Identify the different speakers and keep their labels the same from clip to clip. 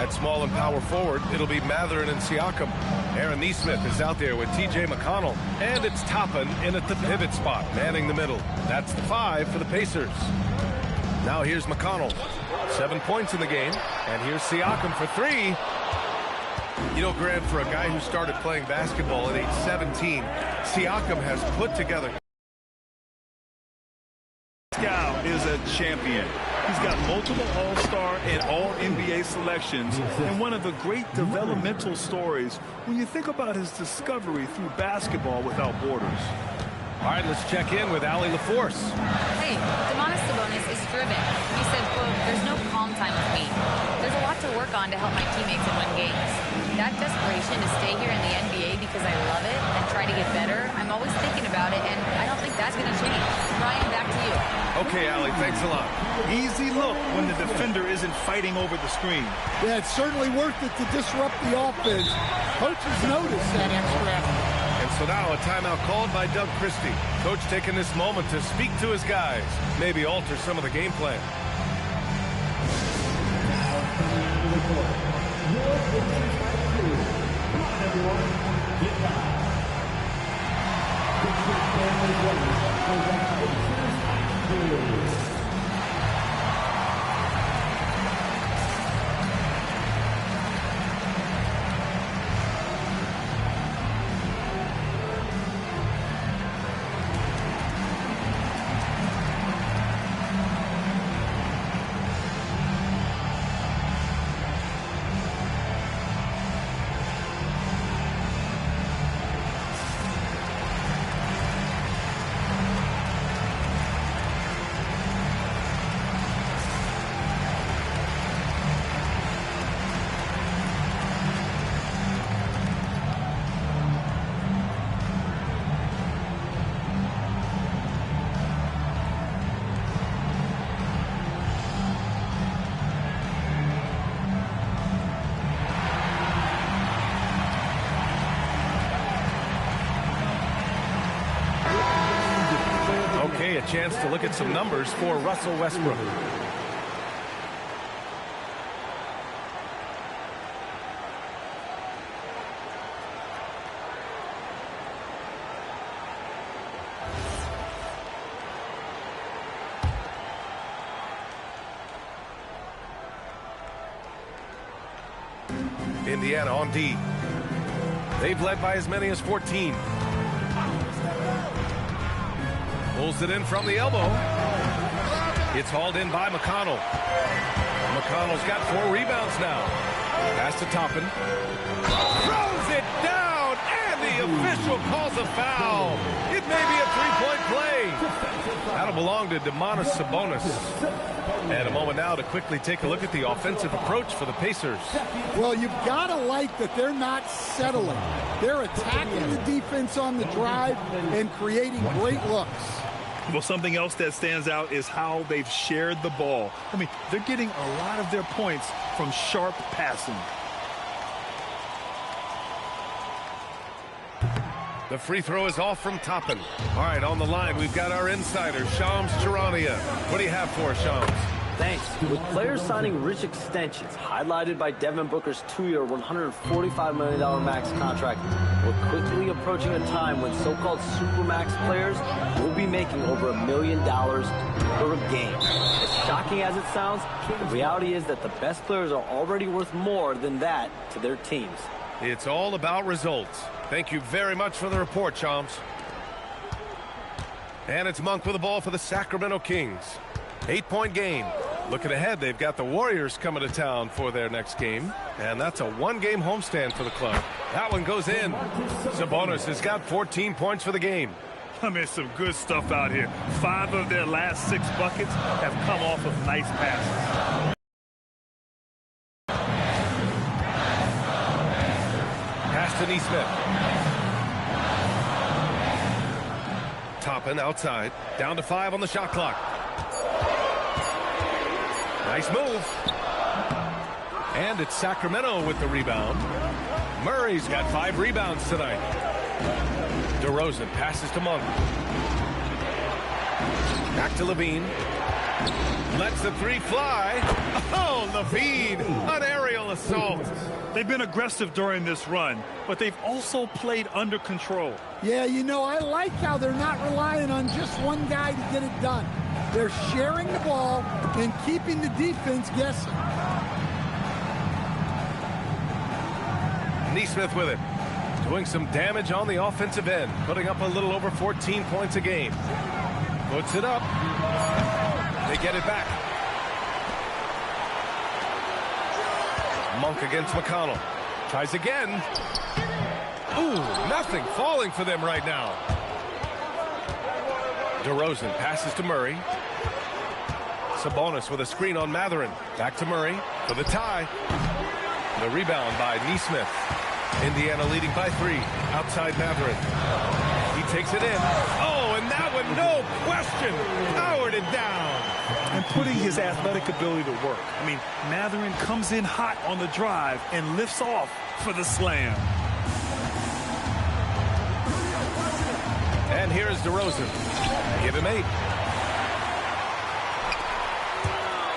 Speaker 1: At small and power forward, it'll be Mathurin and Siakam. Aaron Nesmith is out there with T.J. McConnell. And it's Toppin in at the pivot spot, manning the middle. That's the 5 for the Pacers. Now here's McConnell. 7 points in the game. And here's Siakam for 3. You know, Grant, for a guy who started playing basketball at age 17, Siakam has put together.
Speaker 2: Pascal is a champion. He's got multiple All-Star and All-NBA selections. And one of the great developmental stories when you think about his discovery through basketball without borders.
Speaker 1: All right, let's check in with Allie LaForce.
Speaker 3: Hey, Domantas Sabonis is driven. He said, quote, "There's no calm time with me. There's a lot to work on to help my teammates and win games. That desperation to stay here in the NBA because I love it and try to get better, I'm always thinking about it, and I don't think that's going to change." Ryan, back to you.
Speaker 1: Okay, Allie, thanks a lot.
Speaker 2: Easy look when the defender isn't fighting over the screen.
Speaker 4: Yeah, it's certainly worth it to disrupt the offense. Coaches notice that extra effort.
Speaker 1: And so now a timeout called by Doug Christie. Coach taking this moment to speak to his guys, maybe alter some of the game plan. Okay, a chance to look at some numbers for Russell Westbrook. Indiana on D. They've led by as many as 14. Pulls it in from the elbow. It's hauled in by McConnell. McConnell's got 4 rebounds now. Pass to Toppin. Throws it down, and the official calls a foul. It may be a 3-point play. That'll belong to Domantas Sabonis. And a moment now to quickly take a look at the offensive approach for the Pacers.
Speaker 4: Well, you've got to like that they're not settling. They're attacking the defense on the drive and creating great looks.
Speaker 2: Well, something else that stands out is how they've shared the ball. I mean, they're getting a lot of their points from sharp passing.
Speaker 1: The free throw is off from Toppin. All right, on the line, we've got our insider, Shams Charania. What do you have for us, Shams?
Speaker 5: Thanks. With players signing rich extensions, highlighted by Devin Booker's 2-year, $145 million max contract, we're quickly approaching a time when so-called supermax players will be making over $1 million per game. As shocking as it sounds, the reality is that the best players are already worth more than that to their teams.
Speaker 1: It's all about results. Thank you very much for the report, Shams. And it's Monk with the ball for the Sacramento Kings. 8-point game. Looking ahead, they've got the Warriors coming to town for their next game. And that's a 1-game homestand for the club. That one goes in. Sabonis has got 14 points for the game.
Speaker 2: I mean, some good stuff out here. 5 of their last 6 buckets have come off of nice passes.
Speaker 1: Pass to Nesmith. Toppin outside. Down to 5 on the shot clock. Nice move. And it's Sacramento with the rebound. Murray's got 5 rebounds tonight. DeRozan passes to Monk. Back to Levine. Lets the 3 fly. Oh, Levine, an aerial assault.
Speaker 2: They've been aggressive during this run, but they've also played under control.
Speaker 4: Yeah, you know, I like how they're not relying on just one guy to get it done. They're sharing the ball and keeping the defense guessing.
Speaker 1: Nesmith with it. Doing some damage on the offensive end. Putting up a little over 14 points a game. Puts it up. They get it back. Monk against McConnell. Tries again. Ooh, nothing falling for them right now. DeRozan passes to Murray. Sabonis with a screen on Mathurin. Back to Murray for the tie. The rebound by Nesmith. Indiana leading by 3. Outside Mathurin. He takes it in. Oh, and that one, no question, powered it down.
Speaker 2: And putting his athletic ability to work. I mean, Mathurin comes in hot on the drive and lifts off for the slam.
Speaker 1: And here is DeRozan. Give him 8.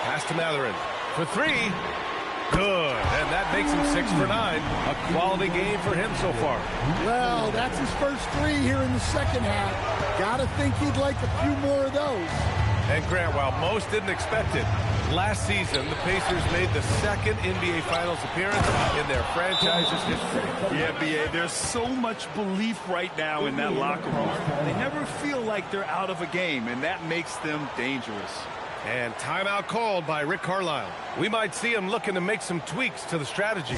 Speaker 1: Pass to Mathurin for 3. Good, and that makes him 6 for 9. A quality game for him so far.
Speaker 4: Well, that's his first 3 here in the second half. Gotta think he'd like a few more of those.
Speaker 1: And Grant, while most didn't expect it, last season the Pacers made the second NBA Finals appearance in their franchise's history.
Speaker 2: Yeah, B.A., there's so much belief right now in that locker room. They never feel like they're out of a game, and that makes them dangerous.
Speaker 1: And timeout called by Rick Carlisle. We might see him looking to make some tweaks to the strategy.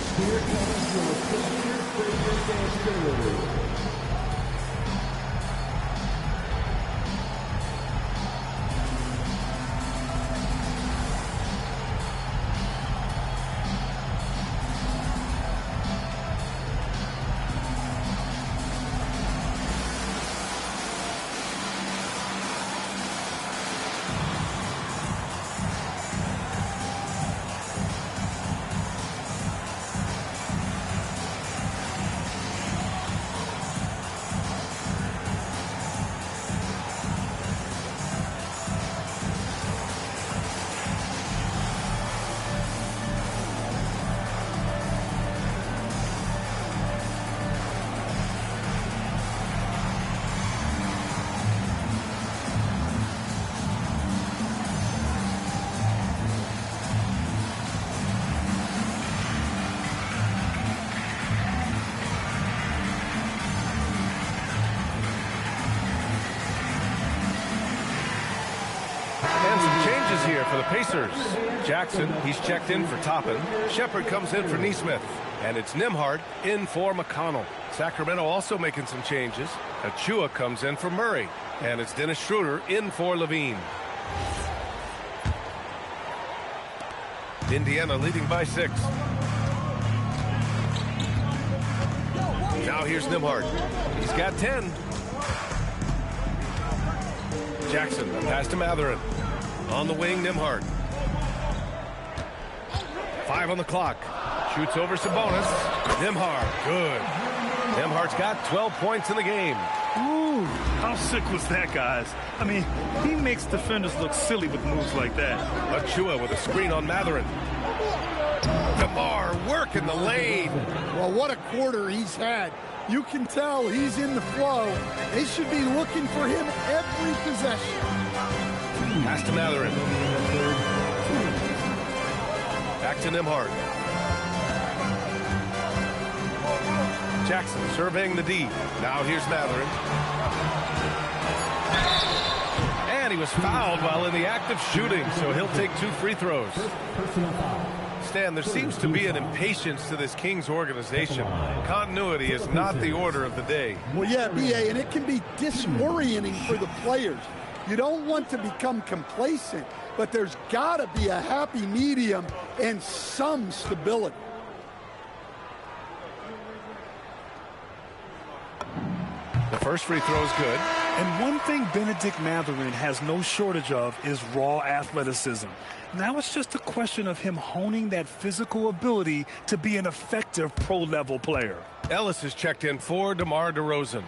Speaker 1: Here for the Pacers. Jackson, he's checked in for Toppin. Shepard comes in for Nesmith. And it's Nembhard in for McConnell. Sacramento also making some changes. Achua comes in for Murray. And it's Dennis Schroeder in for Levine. Indiana leading by 6. Now here's Nembhard. He's got 10. Jackson, pass to Mathurin. On the wing, Nembhard. 5 on the clock. Shoots over Sabonis. Nembhard, good. Nembhard's got 12 points in the game.
Speaker 2: Ooh, how sick was that, guys? I mean, he makes defenders look silly with moves like that.
Speaker 1: Achua with a screen on Mathurin. DeMar working the lane.
Speaker 4: Well, what a quarter he's had. You can tell he's in the flow. They should be looking for him every possession.
Speaker 1: Pass to Mathurin. Back to Nembhard. Jackson surveying the D. Now here's Mathurin. And he was fouled while in the act of shooting, so he'll take 2 free throws. Stan, there seems to be an impatience to this Kings organization. Continuity is not the order of the day.
Speaker 4: Well, yeah, B.A., and it can be disorienting for the players. You don't want to become complacent, but there's got to be a happy medium and some stability.
Speaker 1: The first free throw is good.
Speaker 2: And one thing Bennedict Mathurin has no shortage of is raw athleticism. Now it's just a question of him honing that physical ability to be an effective pro-level player.
Speaker 1: Ellis is checked in for DeMar DeRozan.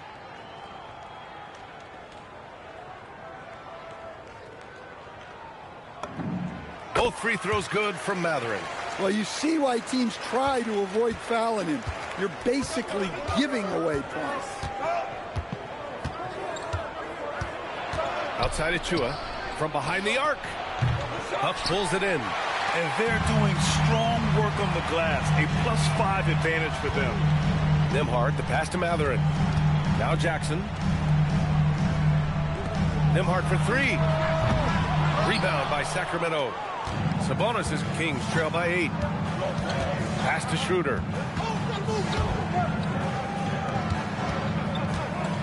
Speaker 1: Both free throws good from Mathurin.
Speaker 4: Well, you see why teams try to avoid fouling him. You're basically giving away points.
Speaker 1: Outside Achua from behind the arc. Huff pulls it in.
Speaker 2: And they're doing strong work on the glass. A +5 advantage for them.
Speaker 1: Nembhard, the pass to Mathurin. Now Jackson. Nembhard for 3. Rebound by Sacramento. Sabonis' Kings trail by 8. Pass to Schroeder.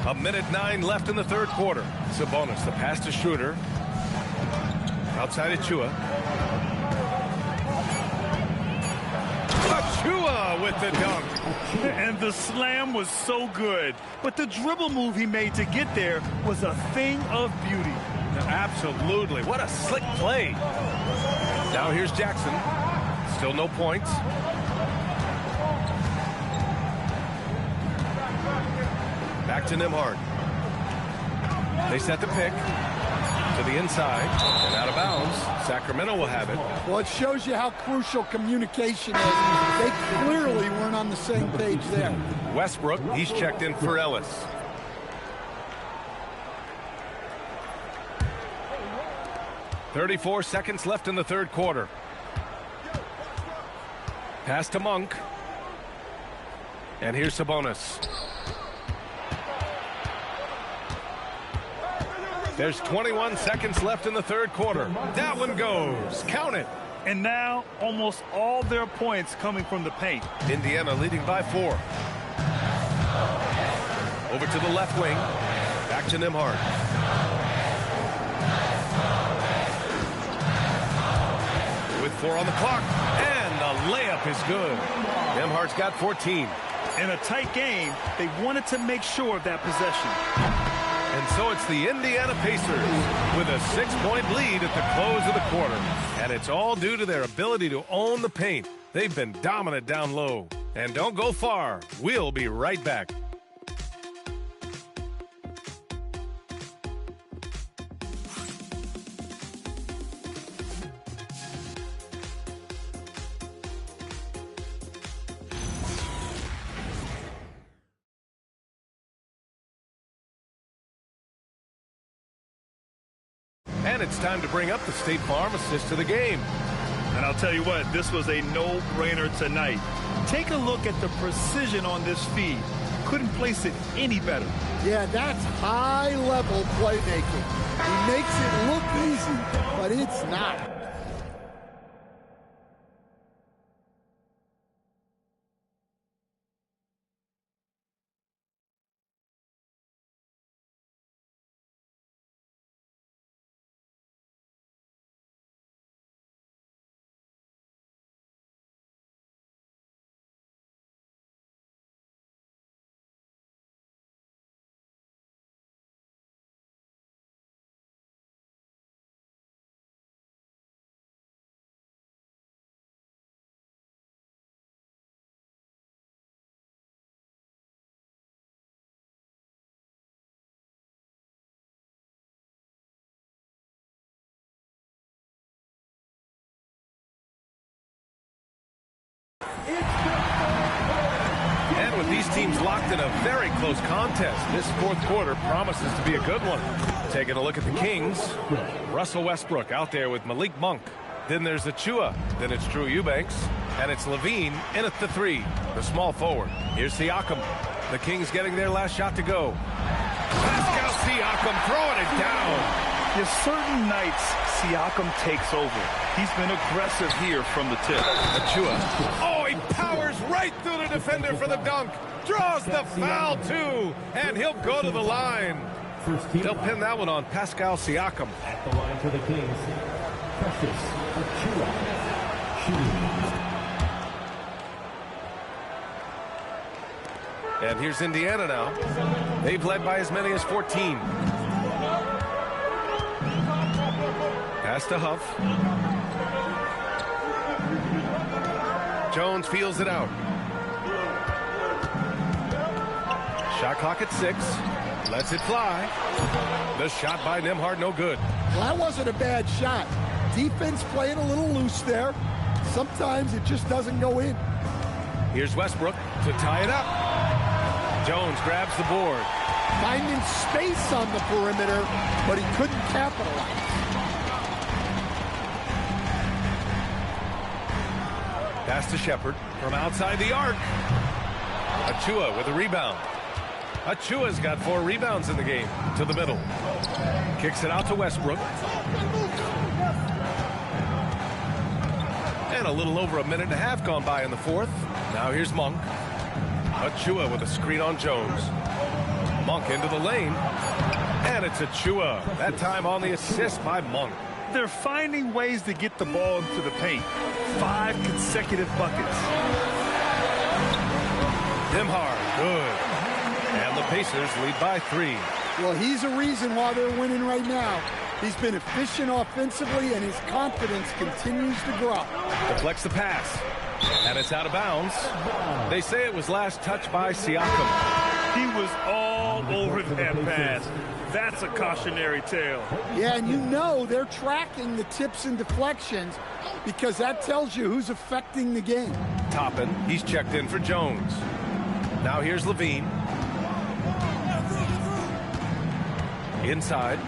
Speaker 1: 1:09 left in the third quarter. Sabonis, the pass to Schroeder. Outside Achua. Achua with the dunk.
Speaker 2: And the slam was so good. But the dribble move he made to get there was a thing of beauty.
Speaker 1: Absolutely. What a slick play. Now here's Jackson. Still no points. Back to Nembhard. They set the pick to the inside and out of bounds. Sacramento will have it.
Speaker 4: Well, it shows you how crucial communication is. They clearly weren't on the same page there.
Speaker 1: Westbrook, he's checked in for Ellis. .34 seconds left in the third quarter. Pass to Monk. And here's Sabonis. There's 21 seconds left in the third quarter. That one goes. Count it.
Speaker 2: And now almost all their points coming from the paint.
Speaker 1: Indiana leading by 4. Over to the left wing. Back to Nembhard. With 4 on the clock. And the layup is good. Nembhard's got 14.
Speaker 2: In a tight game, they wanted to make sure of that possession.
Speaker 1: And so it's the Indiana Pacers with a 6-point lead at the close of the quarter. And it's all due to their ability to own the paint. They've been dominant down low. And don't go far. We'll be right back. And it's time to bring up the State Farm assist to the game.
Speaker 2: And I'll tell you what, this was a no-brainer tonight. Take a look at the precision on this feed. Couldn't place it any better.
Speaker 4: Yeah, that's high-level playmaking. He makes it look easy, but it's not.
Speaker 1: And with these teams locked in a very close contest, this fourth quarter promises to be a good one. Taking a look at the Kings, Russell Westbrook out there with Malik Monk. Then there's Achua. Then it's Drew Eubanks. And it's Levine in at the 3, the small forward. Here's Siakam. The Kings getting their last shot to go. Pascal Siakam throwing it down.
Speaker 2: There's certain nights Siakam takes over. He's been aggressive here from the tip.
Speaker 1: Achua. Oh, he powers right through the defender for the dunk. Draws the foul, too. And he'll go to the line. They'll pin that one on Pascal Siakam.
Speaker 6: At the line for the Kings, Precious Achua shooting.
Speaker 1: And here's Indiana now. They've led by as many as 14. Pass to Huff. Jones feels it out. Shot clock at 6. Lets it fly. The shot by Nembhard, no good.
Speaker 4: Well, that wasn't a bad shot. Defense playing a little loose there. sometimes it just doesn't go in.
Speaker 1: Here's Westbrook to tie it up. Jones grabs the board.
Speaker 4: Finding space on the perimeter, but he couldn't capitalize.
Speaker 1: Pass to Shepard from outside the arc. Achua with a rebound. Achua's got 4 rebounds in the game. To the middle. Kicks it out to Westbrook. And a little over a minute and a half gone by in the fourth. Now here's Monk. Achua with a screen on Jones. Monk into the lane. And it's Achua. That time on the assist by Monk.
Speaker 2: They're finding ways to get the ball into the paint. 5 consecutive buckets.
Speaker 1: Nembhard, good. And the Pacers lead by 3.
Speaker 4: Well, he's a reason why they're winning right now. He's been efficient offensively, and his confidence continues to grow.
Speaker 1: Deflects the pass. And it's out of bounds. They say it was last touched by Siakam.
Speaker 2: He was all over that pass. That's a cautionary tale.
Speaker 4: Yeah, and you know they're tracking the tips and deflections because that tells you who's affecting the game.
Speaker 1: Toppin, he's checked in for Jones. Now here's Levine. Inside.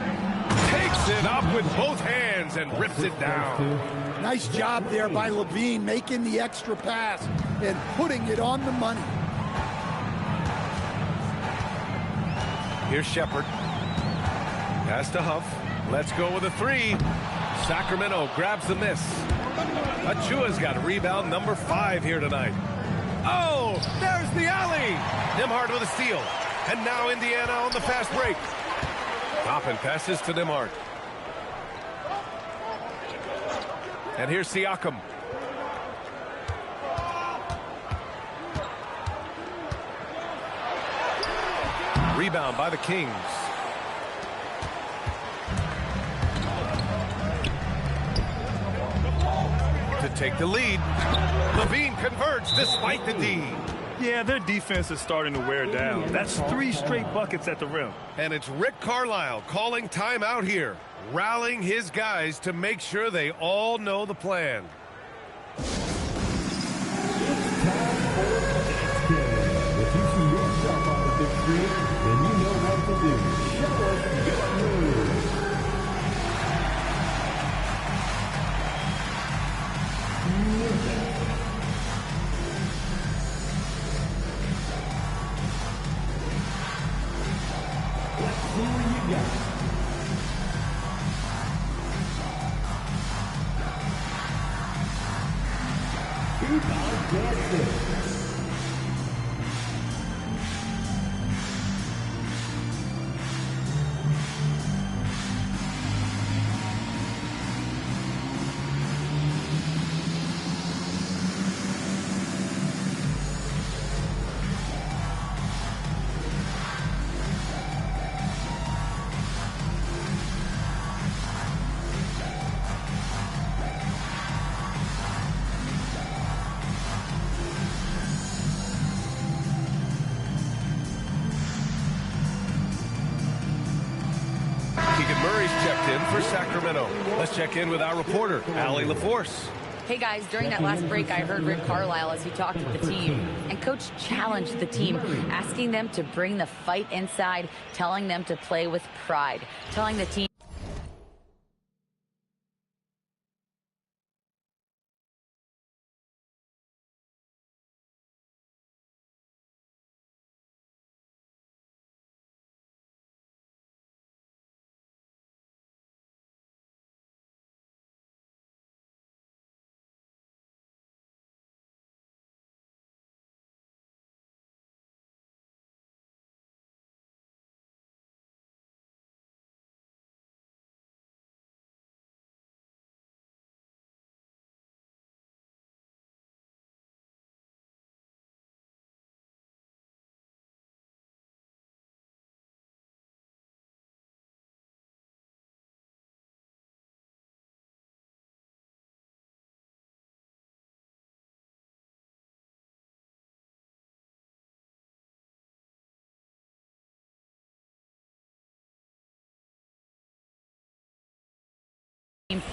Speaker 1: Takes it up with both hands and rips it down.
Speaker 4: Nice job there by Levine making the extra pass and putting it on the money.
Speaker 1: Here's Shepard. Pass to Huff. Let's go with a 3. Sacramento grabs the miss. Achua's got rebound number 5 here tonight. Oh, there's the alley. Nembhard with a steal. And now Indiana on the fast break. Toppin passes to Nembhard. And here's Siakam. Rebound by the Kings. To take the lead. Levine converts despite the D.
Speaker 2: Yeah, their defense is starting to wear down. That's 3 straight buckets at the rim.
Speaker 1: And it's Rick Carlisle calling timeout here, rallying his guys to make sure they all know the plan.
Speaker 6: It's time for the next game. If you see yourself on the big screen, then you know what to do. Show us your moves. Let's see what you got. Keep on dancing.
Speaker 1: Keegan Murray's checked in for Sacramento. Let's check in with our reporter, Allie LaForce.
Speaker 3: Hey guys, during that last break, I heard Rick Carlisle as he talked with the team. And Coach challenged the team, asking them to bring the fight inside, telling them to play with pride, telling the team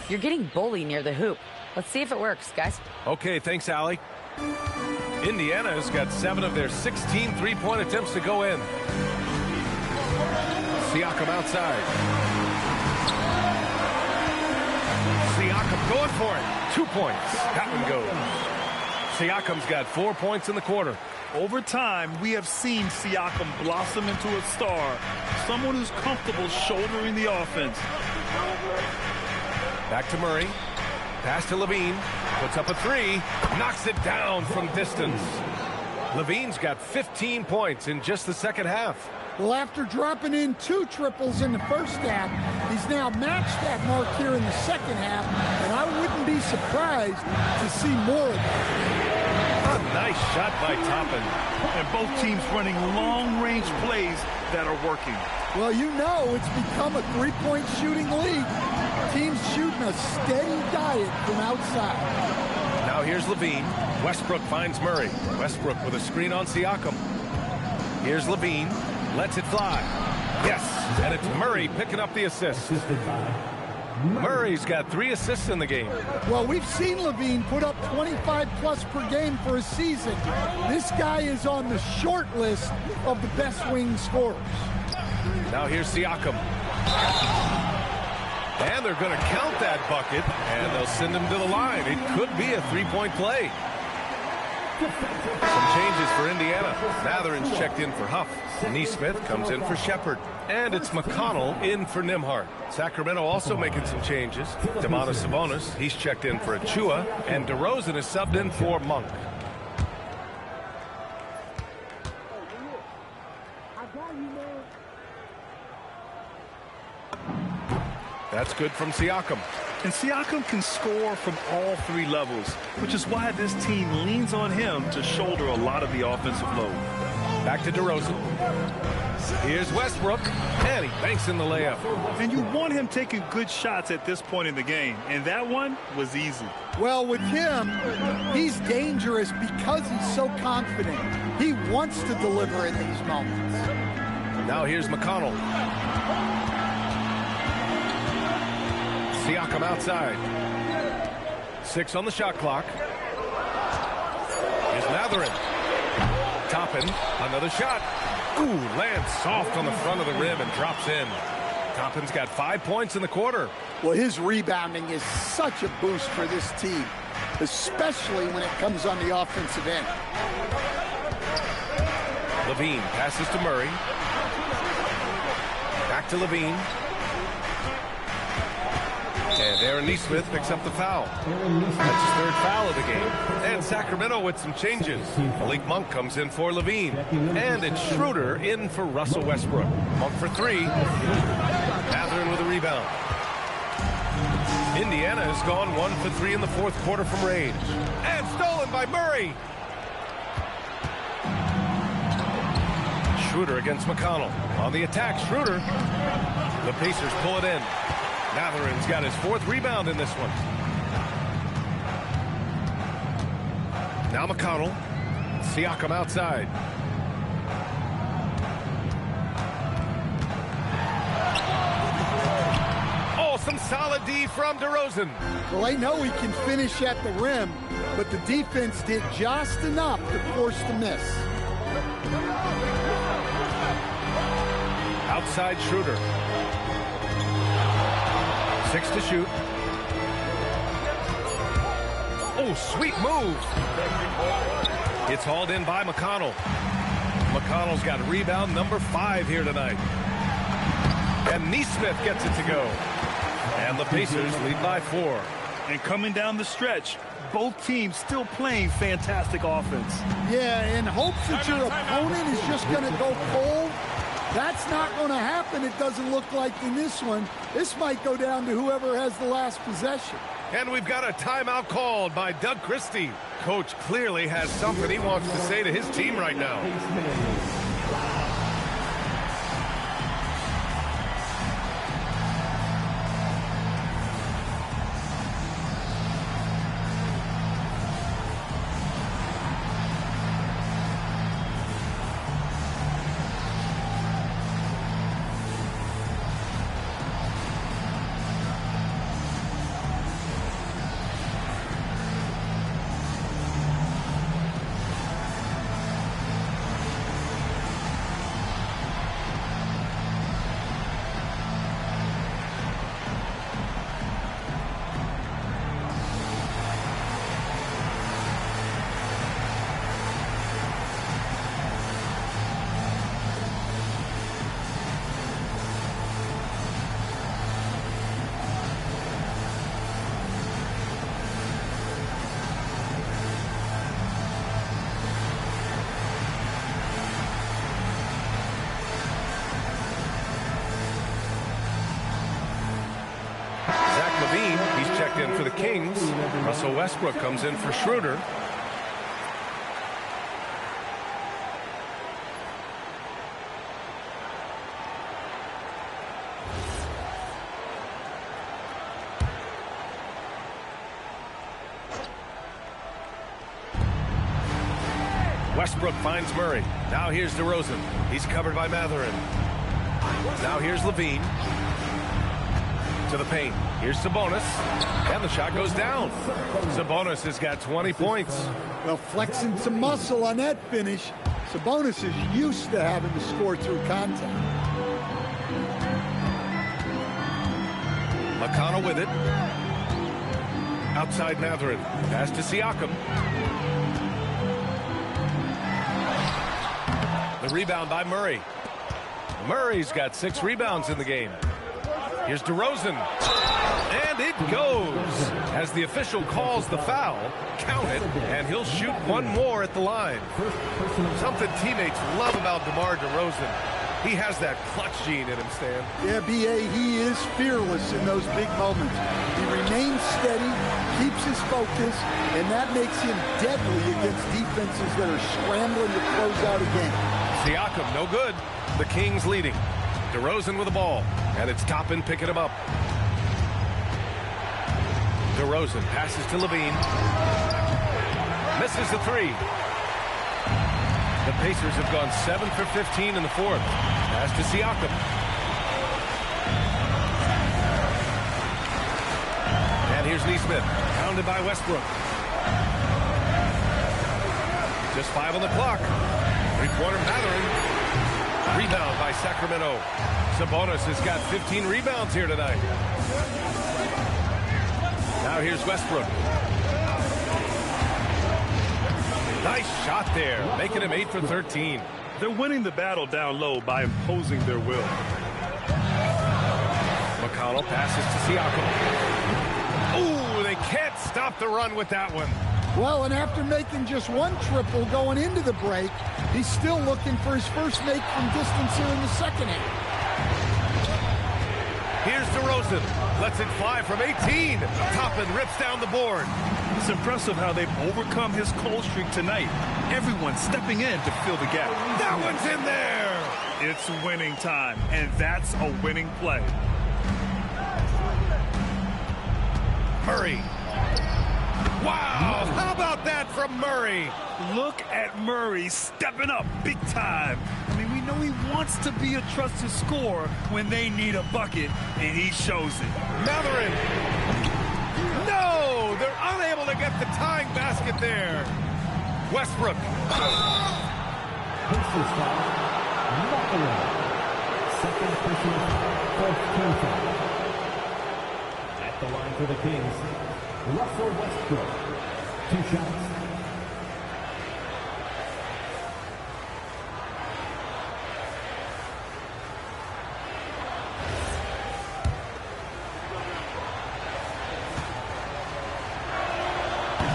Speaker 3: You're getting bullied near the hoop. Let's see if it works, guys.
Speaker 1: Okay, thanks, Allie. Indiana's got 7 of their 16 three-point attempts to go in. Siakam outside. Siakam going for it. 2 points. That one goes. Siakam's got 4 points in the quarter.
Speaker 2: Over time, we have seen Siakam blossom into a star, someone who's comfortable shouldering the offense.
Speaker 1: Back to Murray. Pass to Levine. Puts up a 3. Knocks it down from distance. Levine's got 15 points in just the second half.
Speaker 4: Well, after dropping in 2 triples in the first half, he's now matched that mark here in the second half, and I wouldn't be surprised to see more of that.
Speaker 1: A nice shot by Toppin.
Speaker 2: And both teams running long-range plays that are working.
Speaker 4: Well, you know it's become a three-point shooting league. Teams shooting a steady diet from outside.
Speaker 1: Now here's Levine. Westbrook finds Murray. Westbrook with a screen on Siakam. Here's Levine. Lets it fly. Yes, and it's Murray picking up the assist. Murray's got 3 assists in the game.
Speaker 4: Well, we've seen Levine put up 25-plus per game for a season. This guy is on the short list of the best wing scorers.
Speaker 1: Now here's Siakam. And they're going to count that bucket, and they'll send him to the line. It could be a 3-point play. Some changes for Indiana. Mathurin's checked in for Huff. Neesmith comes in for Shepard. And it's McConnell in for Nembhard. Sacramento also making some changes. Domantas Sabonis, he's checked in for Achua. And DeRozan is subbed in for Monk. That's good from Siakam.
Speaker 2: And Siakam can score from all 3 levels, which is why this team leans on him to shoulder a lot of the offensive load.
Speaker 1: Back to DeRozan. Here's Westbrook, and he banks in the layup.
Speaker 2: And you want him taking good shots at this point in the game, and that one was easy.
Speaker 4: Well, with him, he's dangerous because he's so confident. He wants to deliver in these moments.
Speaker 1: Now here's McConnell. Siakam outside. 6 on the shot clock. Here's Mathurin. Toppin, another shot. Ooh, lands soft on the front of the rim and drops in. Toppin's got 5 points in the quarter.
Speaker 4: Well, his rebounding is such a boost for this team, especially when it comes on the offensive end.
Speaker 1: Levine passes to Murray. Back to Levine. And Aaron Neesmith picks up the foul. That's his 3rd foul of the game. And Sacramento with some changes. Malik Monk comes in for Levine. And it's Schroeder in for Russell Westbrook. Monk for 3. Mathurin with a rebound. Indiana has gone 1 for 3 in the 4th quarter from range. And stolen by Murray. Schroeder against McConnell. On the attack, Schroeder. The Pacers pull it in. Mathurin's got his 4th rebound in this one. Now McConnell. Siakam outside. Oh, some solid D from DeRozan.
Speaker 4: Well, I know he can finish at the rim, but the defense did just enough to force the miss.
Speaker 1: Outside Schroeder. 6 to shoot. Oh, sweet move. It's hauled in by McConnell. McConnell's got rebound number 5 here tonight. And Neesmith gets it to go. And the Pacers lead by 4.
Speaker 2: And coming down the stretch, both teams still playing fantastic offense.
Speaker 4: Yeah, in hopes that your opponent is just going to go cold. That's not going to happen, it doesn't look like in this one. This might go down to whoever has the last possession.
Speaker 1: And we've got a timeout called by Doug Christie. Coach clearly has something he wants to say to his team right now. in for the Kings. Russell Westbrook comes in for Schroeder. Westbrook finds Murray. Now here's DeRozan. He's covered by Mathurin. Now here's Levine. To the paint. Here's Sabonis. And the shot goes down. Sabonis has got 20 points.
Speaker 4: Well, flexing some muscle on that finish. Sabonis is used to having to score through contact.
Speaker 1: McConnell with it. Outside Mathurin. Pass to Siakam. The rebound by Murray. Murray's got 6 rebounds in the game. Here's DeRozan. And it goes. As the official calls the foul, count it, and he'll shoot one more at the line. Something teammates love about DeMar DeRozan. He has that clutch gene in him, Stan.
Speaker 4: Yeah, B.A., he is fearless in those big moments. He remains steady, keeps his focus, and that makes him deadly against defenses that are scrambling to close out a game.
Speaker 1: Siakam, no good. The Kings leading. DeRozan with the ball, and it's Toppin picking him up. DeRozan passes to Levine. Misses the 3. The Pacers have gone 7 for 15 in the fourth. Pass to Siakam. And here's Nesmith, pounded by Westbrook. Just 5 on the clock. Three-quarter Mathurin. Rebound by Sacramento. Sabonis has got 15 rebounds here tonight. Now here's Westbrook. Nice shot there, making him 8 for 13.
Speaker 2: They're winning the battle down low by imposing their will.
Speaker 1: McConnell passes to Siakam. Ooh, they can't stop the run with that one.
Speaker 4: Well, and after making just 1 triple going into the break, he's still looking for his first make from distance here in the second half.
Speaker 1: Here's DeRozan. Lets it fly from 18. Toppin rips down the board.
Speaker 2: It's impressive how they've overcome his cold streak tonight. Everyone stepping in to fill the gap.
Speaker 1: That one's in there.
Speaker 2: It's winning time, and that's a winning play.
Speaker 1: Murray. Wow, how about that from Murray?
Speaker 2: Look at Murray stepping up big time. I mean, we know he wants to be a trusted scorer when they need a bucket, and he shows it.
Speaker 1: Mathurin. No, they're unable to get the tying basket there. Westbrook.
Speaker 6: Pacers foul. Mathurin. Second personal foul. Fourth team foul. At the line for the Kings, Russell Westbrook. 2 shots.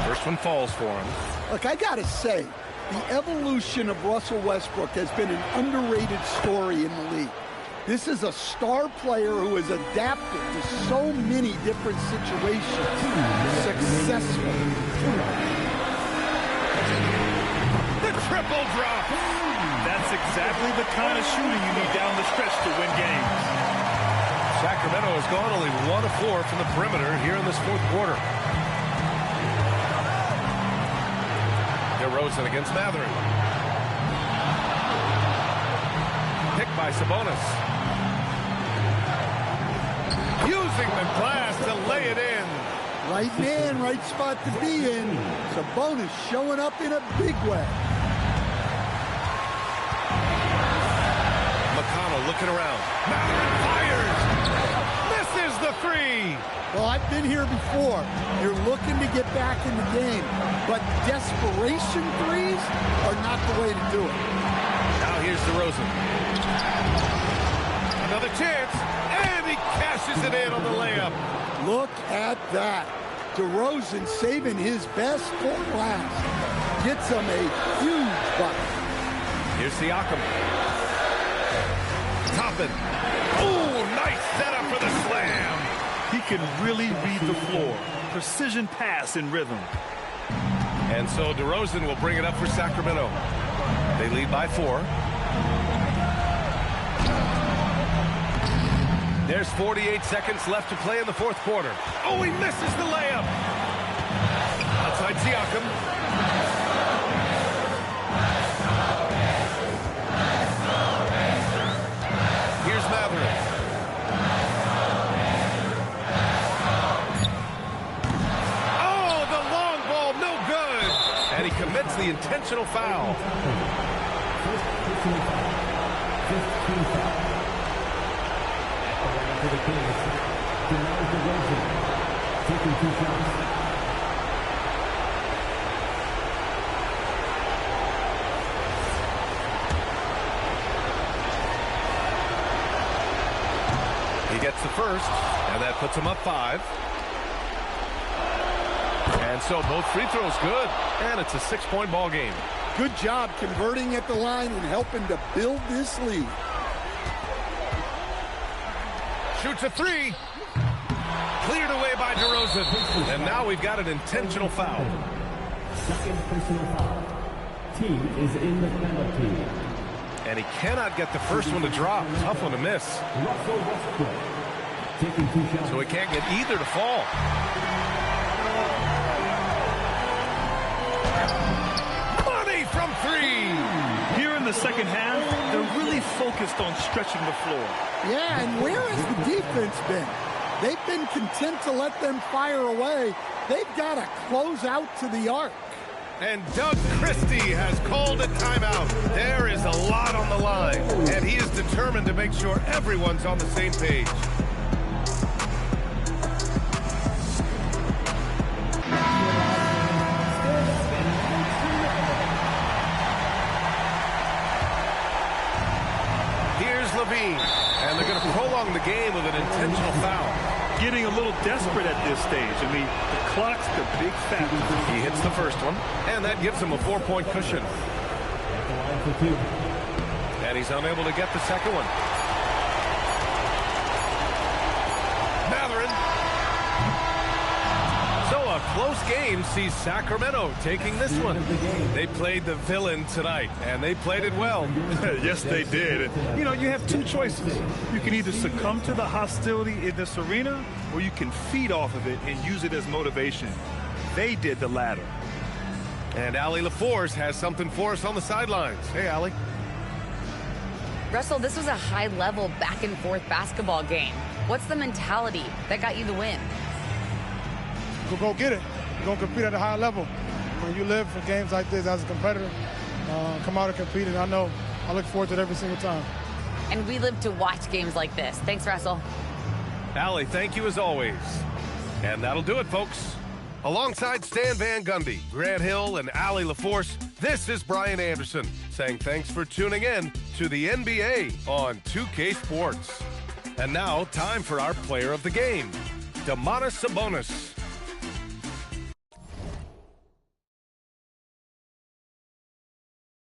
Speaker 1: First one falls for him.
Speaker 4: Look, I got to say, the evolution of Russell Westbrook has been an underrated story in the league. This is a star player who has adapted to so many different situations successfully.
Speaker 1: The triple drop.
Speaker 2: That's exactly the kind of shooting you need down the stretch to win games.
Speaker 1: Sacramento has gone only 1 of 4 from the perimeter here in this fourth quarter. DeRozan against Mathurin. Picked by Sabonis. Using the glass to lay it in.
Speaker 4: Right man, right spot to be in. Sabonis showing up in a big way.
Speaker 1: McConnell looking around. Mathurin fires. Misses the 3.
Speaker 4: Well, I've been here before. You're looking to get back in the game, but desperation threes are not the way to do it.
Speaker 1: Now here's DeRozan. Another chance, and he cashes it in on the layup.
Speaker 4: Look at that. DeRozan saving his best for last. Gets him a huge bucket.
Speaker 1: Here's Siakam. Toppin. Ooh, nice setup for the slam.
Speaker 2: He can really read the floor. Precision pass in rhythm.
Speaker 1: And so DeRozan will bring it up for Sacramento. They lead by 4. There's 48 seconds left to play in the fourth quarter. Oh, he misses the layup. Outside Siakam. Here's Mathurin. Oh, the long ball, no good. And he commits the intentional foul.
Speaker 6: For the Kings, DeMar DeRozan, taking 2 shots.
Speaker 1: He gets the first, and that puts him up 5. And so both free throws good, and it's a 6-point ball game.
Speaker 4: Good job converting at the line and helping to build this lead.
Speaker 1: Shoots a 3. Cleared away by DeRozan. And now we've got an intentional foul.
Speaker 6: Second personal foul. Team is in the penalty.
Speaker 1: And he cannot get the first one to drop. Tough one to miss.
Speaker 6: Russell Westbrook, taking 2 shots.
Speaker 1: So he can't get either to fall. Money from 3.
Speaker 2: Here in the second half, they're really focused on stretching the floor.
Speaker 4: Yeah, and where has the defense been? They've been content to let them fire away. They've got to close out to the arc.
Speaker 1: And Doug Christie has called a timeout. There is a lot on the line, and he is determined to make sure everyone's on the same page. Levine, and they're going to prolong the game with an intentional foul.
Speaker 2: Getting a little desperate at this stage. I mean, the clock's the big factor.
Speaker 1: He hits the first one, and that gives him a 4-point cushion. And he's unable to get the second one. Mathurin. So a close game sees Sacramento taking this one. They played the villain tonight, and they played it well.
Speaker 2: Yes, they did. And, you know, you have 2 choices. You can either succumb to the hostility in this arena, or you can feed off of it and use it as motivation. They did the latter.
Speaker 1: And Allie LaForce has something for us on the sidelines. Hey, Allie.
Speaker 3: Russell, this was a high-level back-and-forth basketball game. What's the mentality that got you the win?
Speaker 7: We'll go get it. We're going to compete at a high level. When you live for games like this as a competitor, come out and compete, and I know I look forward to it every single time.
Speaker 3: And we live to watch games like this. Thanks, Russell.
Speaker 1: Allie, thank you as always. And that'll do it, folks. Alongside Stan Van Gundy, Grant Hill, and Allie LaForce, this is Brian Anderson saying thanks for tuning in to the NBA on 2K Sports. And now, time for our player of the game, Domantas Sabonis.